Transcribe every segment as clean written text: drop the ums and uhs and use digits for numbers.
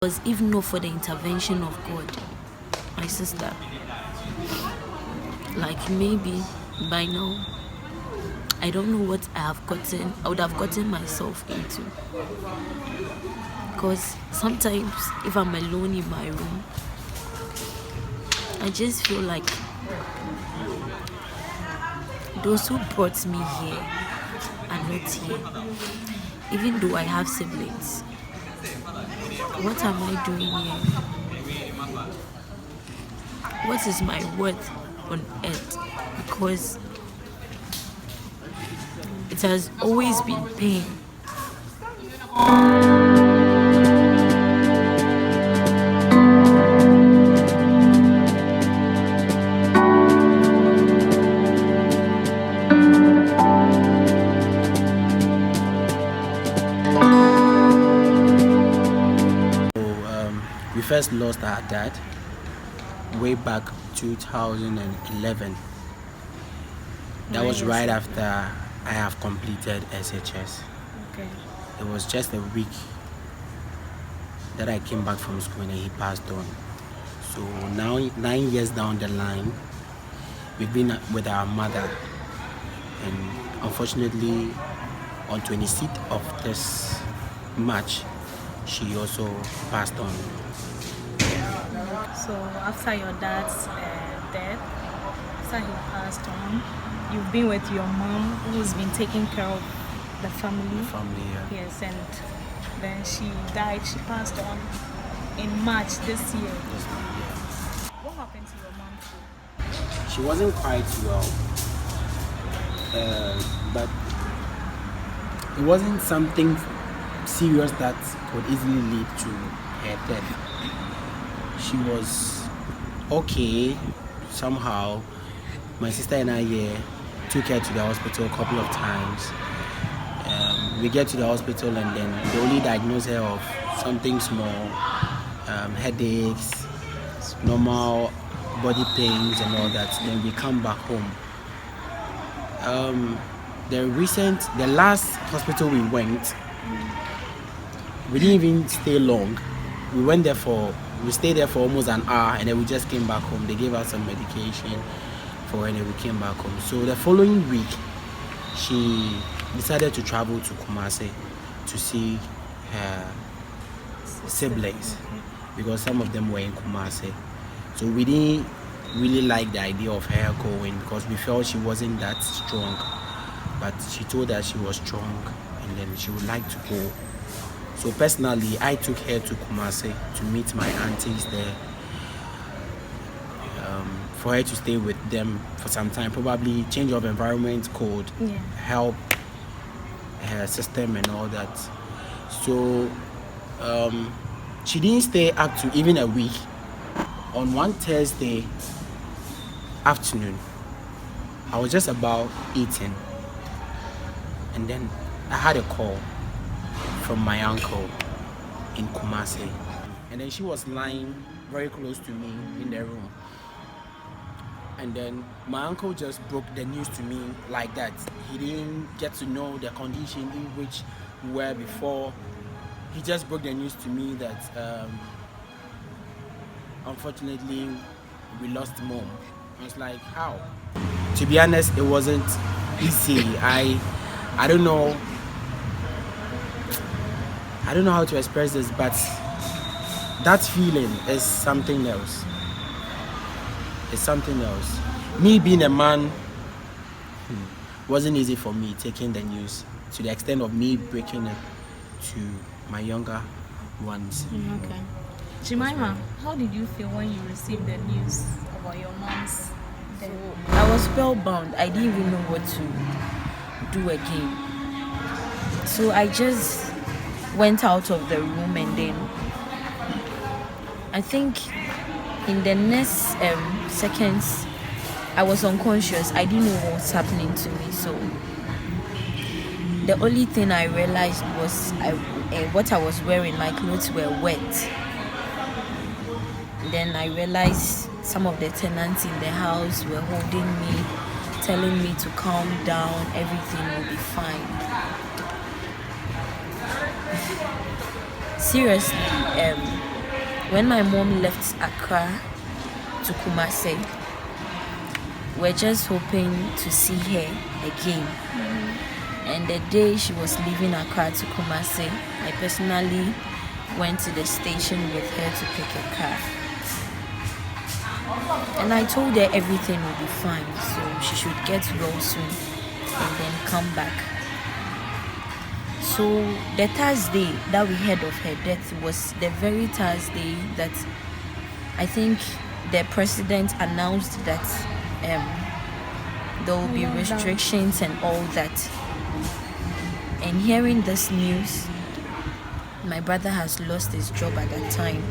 Because if not for the intervention of God, my sister, like maybe by now, I don't know what I would have gotten myself into. Because sometimes if I'm alone in my room, I just feel like those who brought me here are not here. Even though I have siblings, what am I doing here? What is my worth on earth? Because it has always been pain. We first lost our dad way back 2011. That was right after I have completed SHS. Okay. It was just a week that I came back from school and he passed on. So now 9 years down the line, we've been with our mother, and unfortunately on 26th of this March she also passed on. So after your dad's death, after he passed on, you've been with your mom, who's been taking care of the family. Yeah. Yes, and then she died. She passed on in March this year. What happened to your mom too? She wasn't quite well, but it wasn't something serious that could easily lead to her death. She was okay somehow. My sister and I took her to the hospital a couple of times. We get to the hospital and then they only diagnose her of something small, headaches, normal body pains and all that. Then we come back home. The last hospital we went, we didn't even stay long. We stayed there for almost an hour and then we just came back home. They gave us some medication for her and then we came back home. So the following week, she decided to travel to Kumasi to see her siblings because some of them were in Kumasi. So we didn't really like the idea of her going because we felt she wasn't that strong. But she told us she was strong and then she would like to go. So personally, I took her to Kumasi to meet my aunties there, for her to stay with them for some time. Probably change of environment could help her system and all that. So she didn't stay up to even a week. On one Thursday afternoon, I was just about eating, and then I had a call from my uncle in Kumasi, and then she was lying very close to me in the room, and then my uncle just broke the news to me like that. He didn't get to know the condition in which we were before. He just broke the news to me that unfortunately we lost mom. I was like, how? To be honest, it wasn't easy. I don't know how to express this, but that feeling is something else. It's something else. Me being a man, wasn't easy for me taking the news to the extent of me breaking it to my younger ones. Okay. Jemima, how did you feel when you received the news about your mom's death? I was spellbound. I didn't even know what to do again. So I just went out of the room, and then I think in the next seconds I was unconscious. I didn't know what was happening to me. So the only thing I realized was what I was wearing, my clothes were wet. Then I realized some of the tenants in the house were holding me, telling me to calm down, everything will be fine. Seriously, when my mom left Accra to Kumasi, we're just hoping to see her again. And the day she was leaving Accra to Kumasi, I personally went to the station with her to pick a car. And I told her everything would be fine, so she should get well soon and then come back. So the Thursday that we heard of her death was the very Thursday that I think the president announced that there will be restrictions and all that. And hearing this news, my brother has lost his job at that time.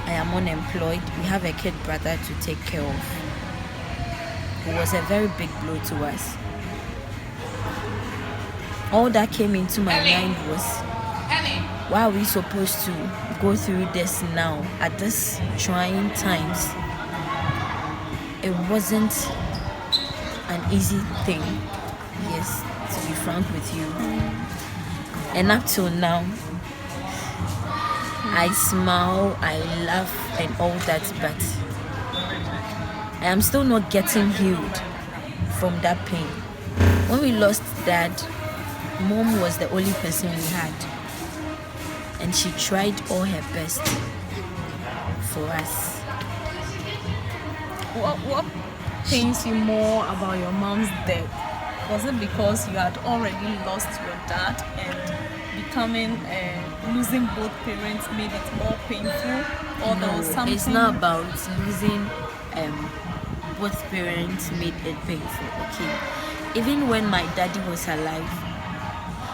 I am unemployed. We have a kid brother to take care of. It was a very big blow to us. All that came into my mind was, why are we supposed to go through this now at this trying times? It wasn't an easy thing, yes, to be frank with you. And up till now, I smile, I laugh and all that, but I am still not getting healed from that pain. When we lost Dad, Mom was the only person we had, and she tried all her best for us. What pains you more about your mom's death? Was it because you had already lost your dad and losing both parents made it more painful, or there was something? It's not about losing both parents made it painful. Okay, even when my daddy was alive,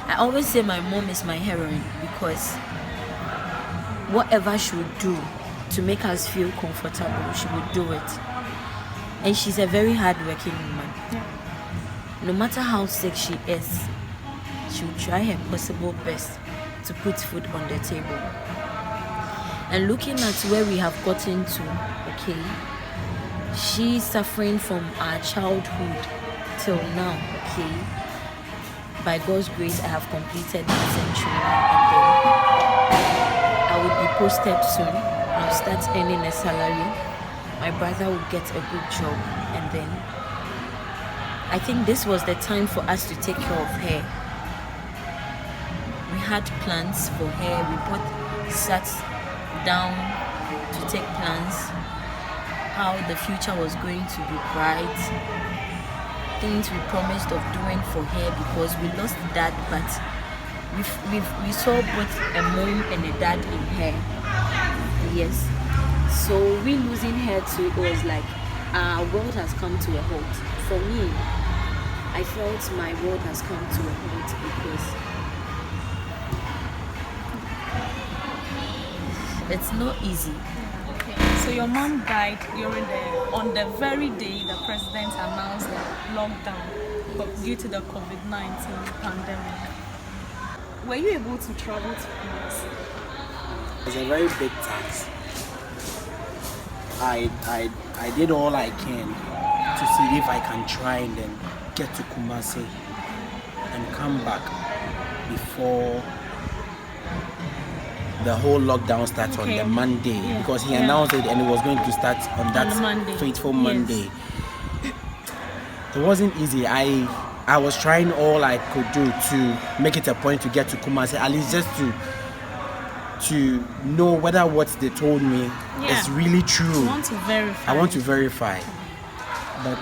I always say my mom is my heroine, because whatever she would do to make us feel comfortable, she would do it. And she's a very hard-working woman. Yeah. No matter how sick she is, she will try her possible best to put food on the table. And looking at where we have gotten to, okay, she's suffering from our childhood till now, okay. By God's grace, I have completed my century, and then I will be posted soon. I'll start earning a salary. My brother will get a good job, and then I think this was the time for us to take care of her. We had plans for her. We both sat down to take plans how the future was going to be bright, things we promised of doing for her, because we lost Dad, but we saw both a mom and a dad in her. Yes. So we losing her too, it was like our world has come to a halt. For me, I felt my world has come to a halt because it's not easy. Okay. So your mom died on the very day the president announced the lockdown due to the COVID-19 pandemic. Were you able to travel to Kumasi? It's a very big task. I did all I can to see if I can try and then get to Kumasi and come back before the whole lockdown starts on the Monday, because he announced it and it was going to start on that fateful Monday. It wasn't easy. I was trying all I could do to make it a point to get to Kumasi, at least just to know whether what they told me is really true. I want to verify. But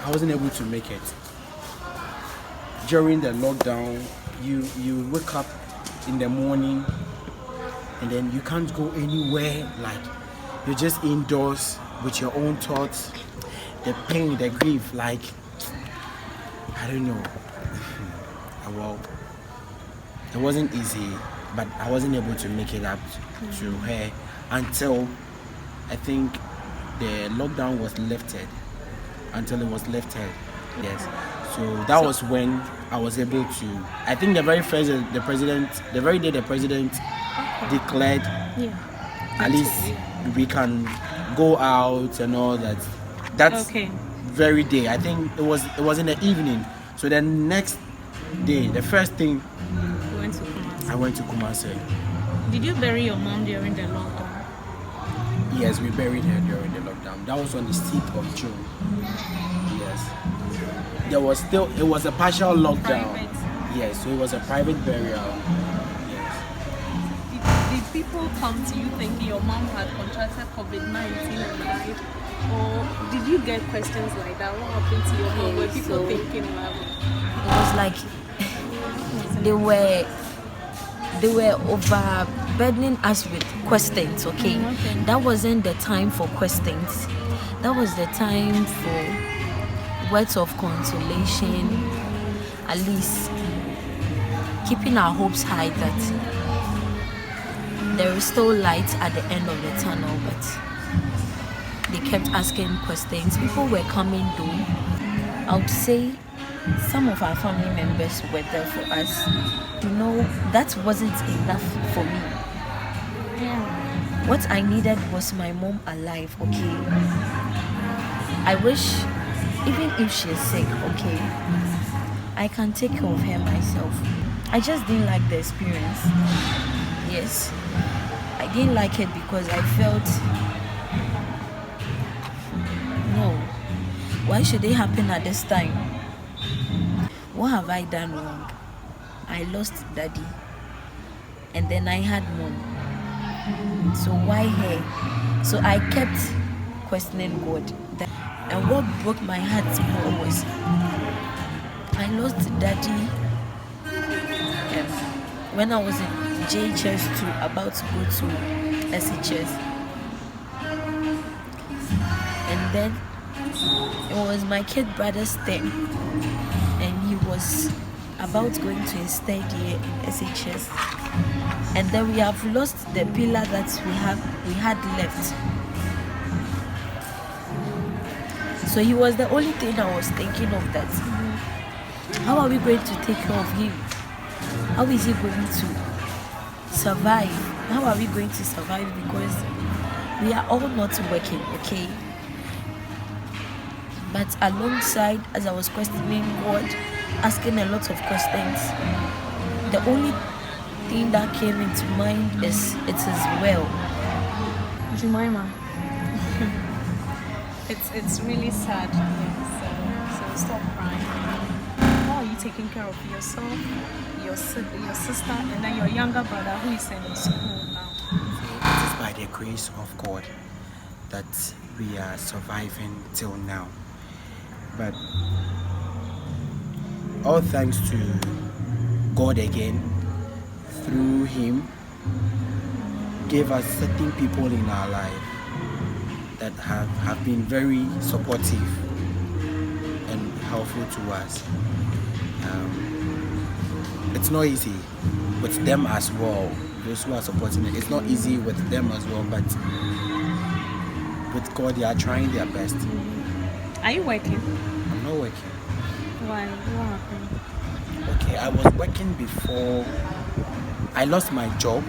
I wasn't able to make it. During the lockdown, you wake up in the morning and then you can't go anywhere. Like, you're just indoors with your own thoughts, the pain, the grief. Like, I don't know. Well, it wasn't easy, but I wasn't able to make it up to her until I think the lockdown was lifted. Until it was lifted, yes. So that was when I was able to. I think the very day the president declared, at least we can go out and all that. That's very day. I think it was in the evening. So the next day, the first thing, I went to Kumasi. Did you bury your mom during the lockdown? Yes, we buried her during the lockdown. That was on the 6th of June. Yes. It was a partial lockdown. Private. Yes, so it was a private burial. Yes. Did people come to you thinking your mom had contracted COVID-19 and died? Or did you get questions like that? What happened to your mom? Were people thinking about it? It was like they were overburdening us with questions, okay? Okay. That wasn't the time for questions. That was the time for words of consolation, at least keeping our hopes high that there is still light at the end of the tunnel, but they kept asking questions. People were coming though. I would say some of our family members were there for us. You know, that wasn't enough for me. What I needed was my mom alive, okay? I wish, even if she's sick, okay, I can take care of her myself. I just didn't like the experience. Yes, I didn't like it because I felt, no, why should it happen at this time? What have I done wrong? I lost daddy and then I had mom. So why her? So I kept questioning God. And what broke my heart more was I lost daddy when I was in JHS2, about to go to SHS. And then it was my kid brother's turn, and he was about going to his third year in SHS. And then we have lost the pillar that we had left. So he was the only thing I was thinking of, that how are we going to take care of him? How is he going to survive? How are we going to survive? Because we are all not working, okay? But alongside, as I was questioning God, asking a lot of questions, the only thing that came into mind is it is well. Jemima. It's really sad. So stop crying. How are you taking care of yourself, your sister, and then your younger brother who is in school now? It is by the grace of God that we are surviving till now. But all thanks to God again, through Him, gave us certain people in our life that have been very supportive and helpful to us. It's not easy with them as well. Those who are supporting it, it's not easy with them as well, but with God, they are trying their best. Are you working? I'm not working. Why? What happened? Okay, I was working before I lost my job.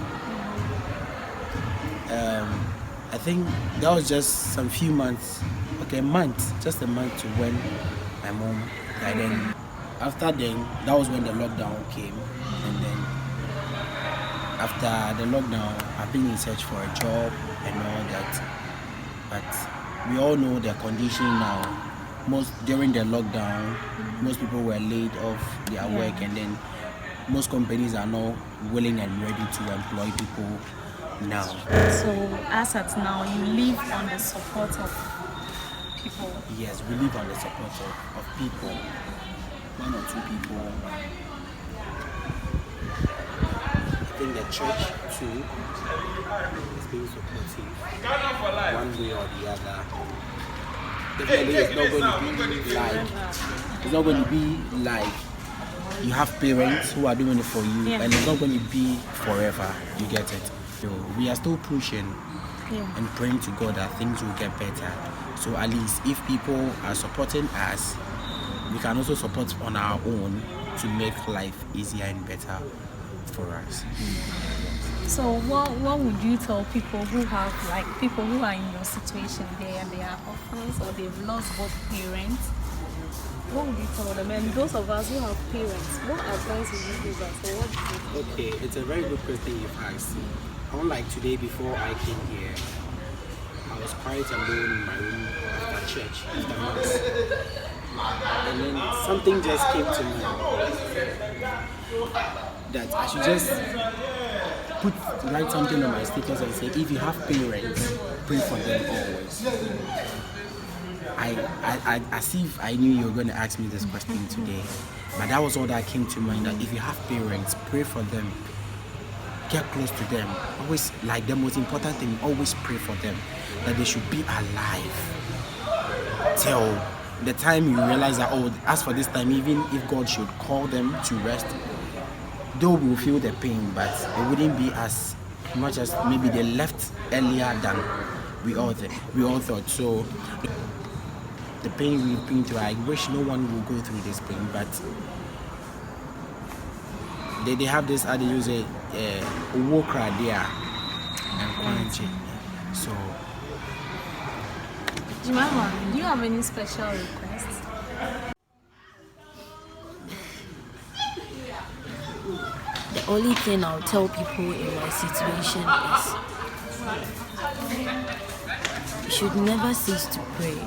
I think that was just some few months, just a month to when my mom died. And after then, that was when the lockdown came. And then after the lockdown, I've been in search for a job and all that. But we all know the condition now. During the lockdown, most people were laid off their work, and then most companies are not willing and ready to employ people now. So as at now, you live on the support of people. Yes, we live on the support of people. One or two people. I think the church too is being supportive one way or the other. Definitely it's not going to be like you have parents who are doing it for you, and it's not going to be forever. You get it? So we are still pushing and praying to God that things will get better. So at least if people are supporting us, we can also support on our own to make life easier and better for us. So what would you tell people who have, like, people who are in your situation, they are orphans or they've lost both parents? What would you tell them? And those of us who have parents, what advice would you give us? Or what do you think? Okay, it's a very good question you've asked. Unlike today, before I came here, I was quite alone in my room after church, after mass. And then something just came to me that I should just write something on my status and say, if you have parents, pray for them always. I as if I knew you were going to ask me this question today, but that was all that came to mind. That if you have parents, pray for them, get close to them. Always, like, the most important thing, always pray for them, that they should be alive till the time you realize that, oh, as for this time, even if God should call them to rest, they will feel the pain, but it wouldn't be as much as maybe they left earlier than we all thought. So the pain we've been through, I wish no one will go through this pain, but they have this, how they use it, walk right there and quarantine. So Jemima, do you have any special requests? The only thing I'll tell people in my situation is you should never cease to pray.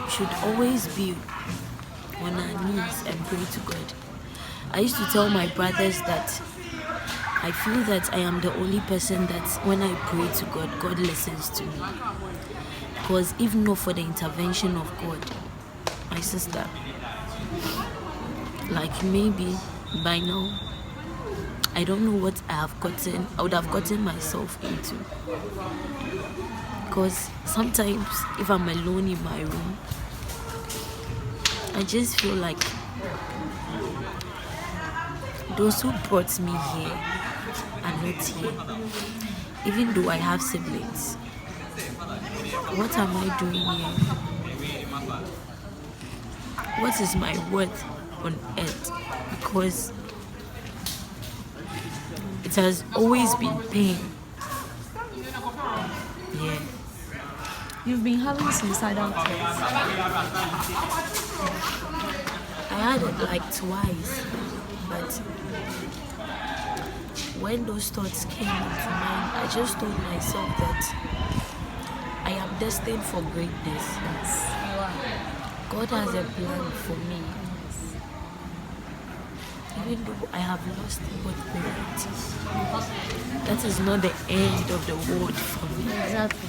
You should always be on our knees and pray to God. I used to tell my brothers that I feel that I am the only person that when I pray to God, God listens to me. Because if not for the intervention of God, my sister, like maybe by now, I don't know what I would have gotten myself into. Because sometimes if I'm alone in my room, I just feel like those who brought me here are not here. Even though I have siblings, what am I doing here? What is my worth on earth? Because it has always been pain. Yeah. You've been having suicidal thoughts. I had it like twice, but when those thoughts came into mind, I just told myself that I am destined for greatness. You are. God has a plan for me. Even though I have lost both parents, that is not the end of the world for me. Exactly.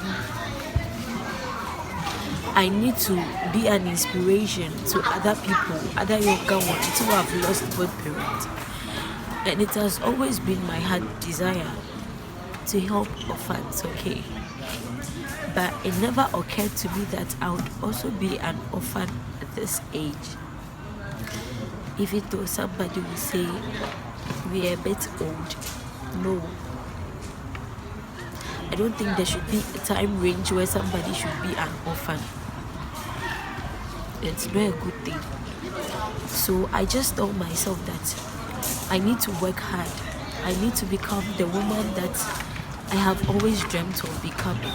I need to be an inspiration to other people, other younger ones who have lost both parents. And it has always been my heart desire to help orphans, okay? But it never occurred to me that I would also be an orphan at this age. Even though somebody will say we are a bit old, no. I don't think there should be a time range where somebody should be an orphan. It's not a good thing. So I just told myself that I need to work hard. I need to become the woman that I have always dreamt of becoming.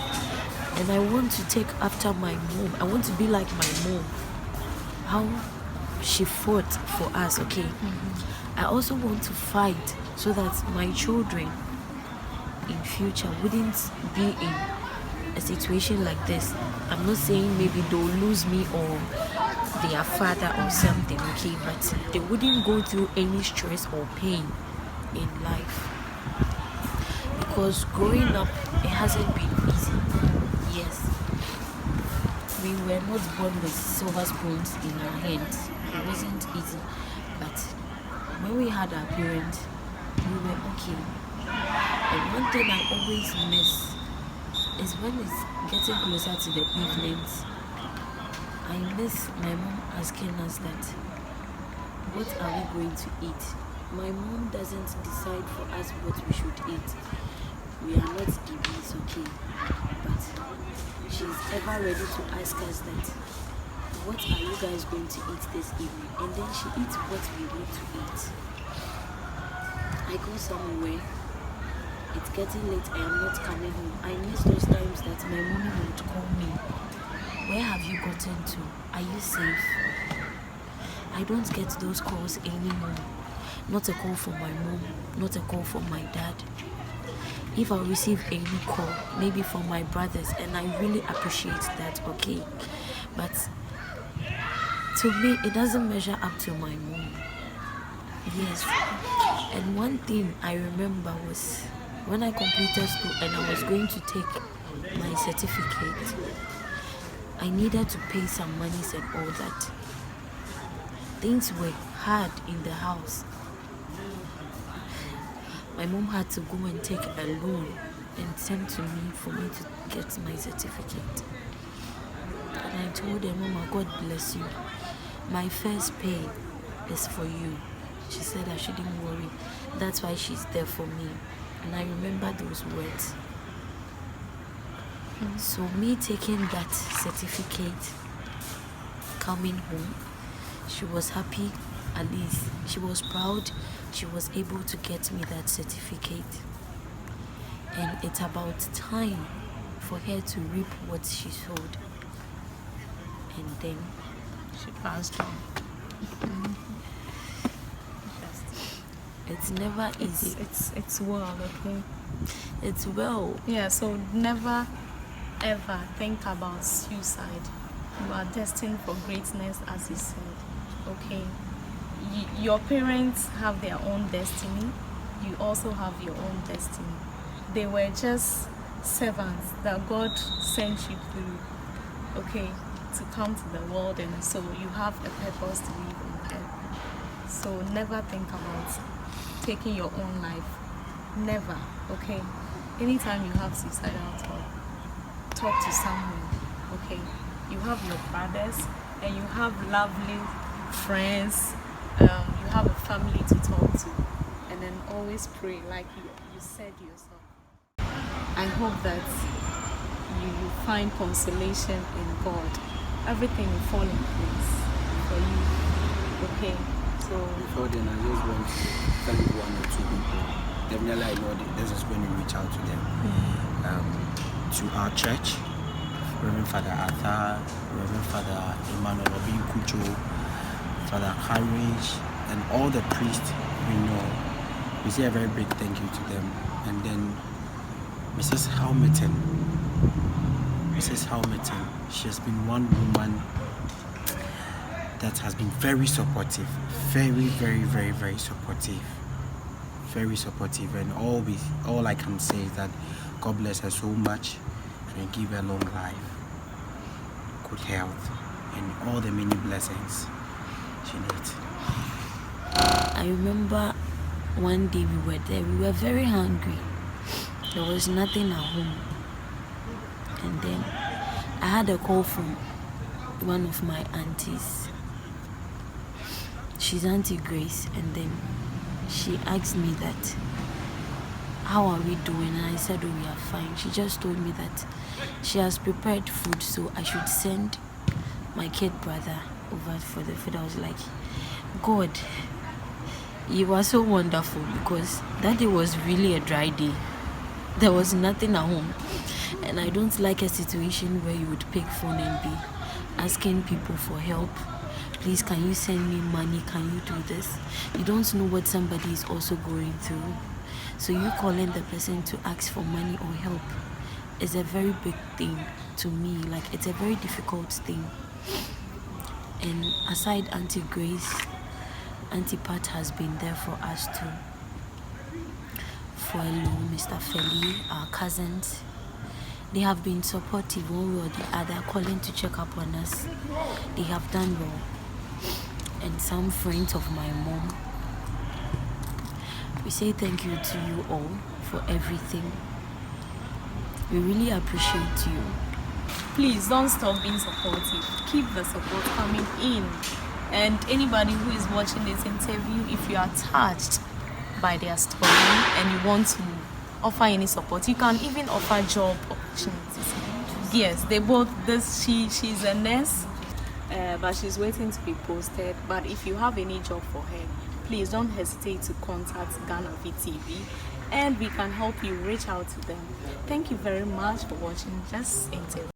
And I want to take after my mom. I want to be like my mom. How she fought for us, okay? Mm-hmm. I also want to fight so that my children in future wouldn't be in a situation like this. I'm not saying maybe they'll lose me or their father or something, okay? But they wouldn't go through any stress or pain in life. Because growing up, it hasn't been easy. Yes. We were not born with silver spoons in our hands. It wasn't easy. But when we had our parents, we were okay. And one thing I always miss is when it's getting closer to the evenings, I miss my mom asking us that, what are we going to eat? My mom doesn't decide for us what we should eat. We are not DBs, okay? But she's ever ready to ask us that, what are you guys going to eat this evening? And then she eats what we need to eat. I go somewhere, it's getting late, I am not coming home. I miss those times that my mommy would call me Where have you gotten to? Are you safe? I don't get those calls anymore. Not a call from my mom, not a call from my dad. If I receive any call, maybe from my brothers, and I really appreciate that, okay. But to me, it doesn't measure up to my mom. Yes. And one thing I remember was when I completed school and I was going to take my certificate, I needed to pay some monies and all that. Things were hard in the house. My mom had to go and take a loan and send to me for me to get my certificate. And I told her, Mama, God bless you. My first pay is for you. She said I shouldn't worry. That's why she's there for me. And I remember those words. So me taking that certificate, coming home, she was happy, at least. She was proud. She was able to get me that certificate. And it's about time for her to reap what she sowed. And then She passed on. it's never easy. It's well, okay? It's well. Yeah, so never ever think about suicide. You are destined for greatness, as you said. Okay, your parents have their own destiny. You also have your own destiny. They were just servants that God sent you through, okay, to come to the world, and so you have a purpose to live on earth. So never think about taking your own life. Never, okay? Anytime you have suicidal thought, talk to someone, okay? You have your brothers and you have lovely friends, you have a family to talk to, and then always pray like you said yourself. I hope that you find consolation in God. Everything will fall in place for you, okay? So Before then, I just want to tell you one or two people. Definitely, I know that this is when we reach out to them. To our church, Reverend Father Arthur, Reverend Father Emmanuel Obi Kucho, Father Courage, and all the priests we know. We say a very big thank you to them. And then Mrs. Helmerton. She has been one woman that has been very supportive. Very, very, very, very supportive. Very supportive. And all I can say is that God bless her so much and give her long life, good health, and all the many blessings she needs. I remember one day we were there. We were very hungry. There was nothing at home. And then I had a call from one of my aunties. She's Auntie Grace. And then she asked me that, how are we doing? And I said, oh, we are fine. She just told me that she has prepared food, so I should send my kid brother over for the food. I was like, God, you are so wonderful, because that day was really a dry day. There was nothing at home. And I don't like a situation where you would pick phone and be asking people for help. Please, can you send me money? Can you do this? You don't know what somebody is also going through. So you calling the person to ask for money or help is a very big thing to me. Like, it's a very difficult thing. And aside Auntie Grace, Auntie Pat has been there for us too. Fuelu, Mr. Feli, our cousins, they have been supportive one way or the other, calling to check up on us. They have done well. And some friends of my mom. We say thank you to you all for everything. We really appreciate you. please don't stop being supportive. Keep the support coming in. And anybody who is watching this interview, if you are touched by their story and you want to offer any support, you can even offer job opportunities. Yes, they both, she's a nurse, but she's waiting to be posted. But if you have any job for her, please don't hesitate to contact Ghanavi TV, and we can help you reach out to them. Thank you very much for watching this interview.